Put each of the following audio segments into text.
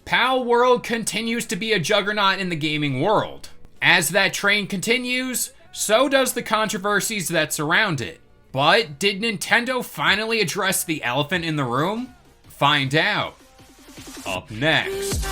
Palworld continues to be a juggernaut in the gaming world. As that train continues, so does the controversies that surround it. But did Nintendo finally address the elephant in the room? Find out. Up next.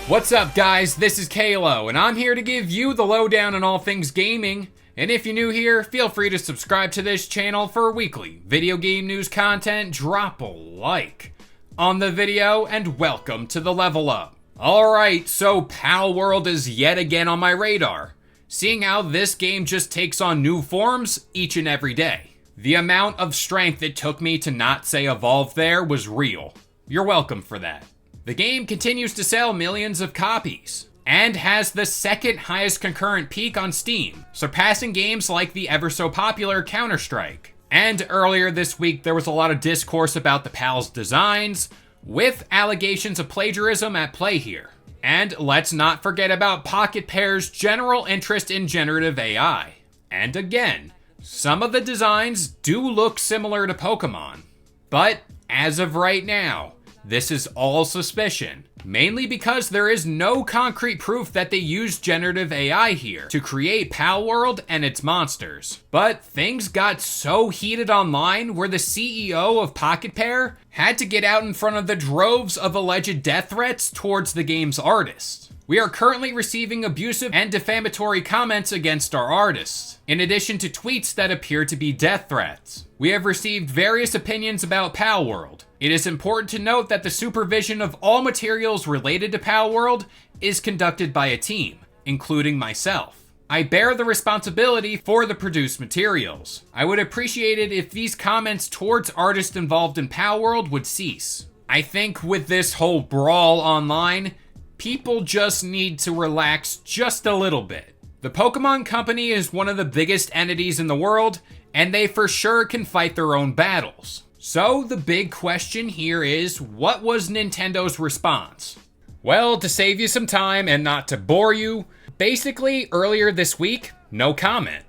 What's up, guys? This is Kalo, and I'm here to give you the lowdown on all things gaming. And if you're new here, feel free to subscribe to this channel for weekly video game news content. Drop a like on the video, and welcome to the Level Up. Alright, so Palworld is yet again on my radar, seeing how this game just takes on new forms each and every day. The amount of strength it took me to not say evolve there was real. You're welcome for that. The game continues to sell millions of copies, and has the second highest concurrent peak on Steam, surpassing games like the ever so popular Counter-Strike. And earlier this week, there was a lot of discourse about the PAL's designs, with allegations of plagiarism at play here. And let's not forget about Pocket Pair's general interest in generative AI. And again, some of the designs do look similar to Pokemon. But as of right now, this is all suspicion, mainly because there is no concrete proof that they used generative AI here to create Palworld and its monsters. But things got so heated online where the CEO of Pocket Pair had to get out in front of the droves of alleged death threats towards the game's artists. We are currently receiving abusive and defamatory comments against our artists, in addition to tweets that appear to be death threats. We have received various opinions about Palworld. It is important to note that the supervision of all materials related to Palworld is conducted by a team, including myself. I bear the responsibility for the produced materials. I would appreciate it if these comments towards artists involved in Palworld would cease. I think with this whole brawl online, people just need to relax just a little bit. The Pokemon Company is one of the biggest entities in the world, and they for sure can fight their own battles. So the big question here is, what was Nintendo's response? Well, to save you some time and not to bore you, basically earlier this week, no comment.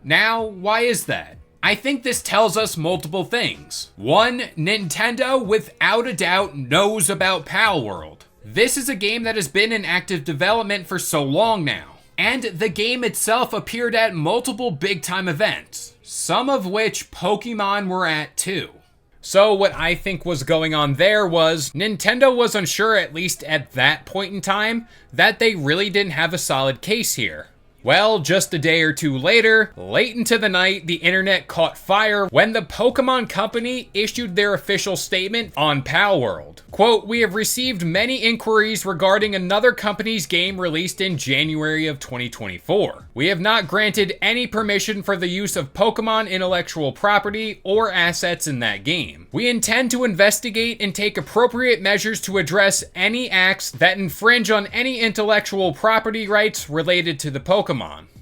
Now, why is that? I think this tells us multiple things. One, Nintendo without a doubt knows about Palworld. This is a game that has been in active development for so long now, and the game itself appeared at multiple big-time events, some of which Pokemon were at too. So what I think was going on there was Nintendo was unsure, at least at that point in time, that they really didn't have a solid case here. Well, just a day or two later, late into the night, the internet caught fire when the Pokemon Company issued their official statement on Palworld. Quote, "We have received many inquiries regarding another company's game released in January of 2024. We have not granted any permission for the use of Pokemon intellectual property or assets in that game. We intend to investigate and take appropriate measures to address any acts that infringe on any intellectual property rights related to the Pokemon.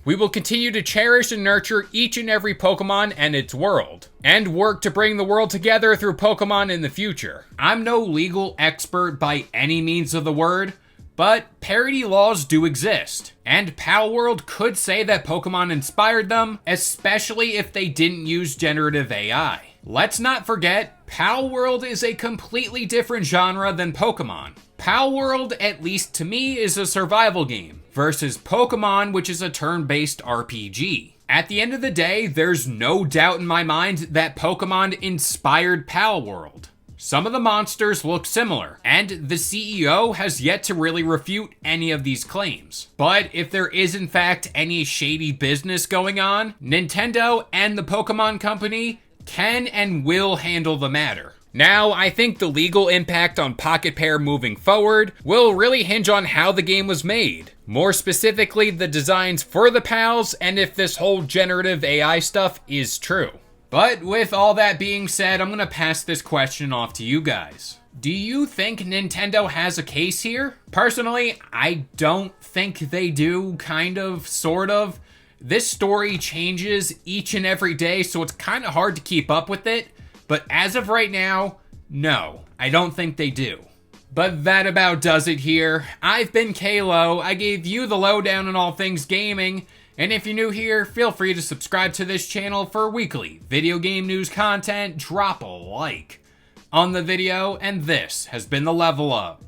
We will continue to cherish and nurture each and every Pokemon and its world, and work to bring the world together through Pokemon in the future." I'm no legal expert by any means of the word, but parody laws do exist, and Palworld could say that Pokemon inspired them, especially if they didn't use generative AI. Let's not forget, Palworld is a completely different genre than Pokemon. Palworld, at least to me, is a survival game, versus Pokemon, which is a turn-based RPG. At the end of the day, there's no doubt in my mind that Pokemon inspired Palworld. Some of the monsters look similar, and the CEO has yet to really refute any of these claims. But if there is in fact any shady business going on, Nintendo and the Pokemon Company can and will handle the matter. Now, I think the legal impact on Pocket Pair moving forward will really hinge on how the game was made. More specifically, the designs for the PALs, and if this whole generative AI stuff is true. But with all that being said, I'm gonna pass this question off to you guys. Do you think Nintendo has a case here? Personally, I don't think they do, kind of, sort of. This story changes each and every day, so it's kind of hard to keep up with it. But as of right now, no, I don't think they do. But that about does it here. I've been Kalo. I gave you the lowdown on all things gaming. And if you're new here, feel free to subscribe to this channel for weekly video game news content. Drop a like on the video, and this has been the Level Up.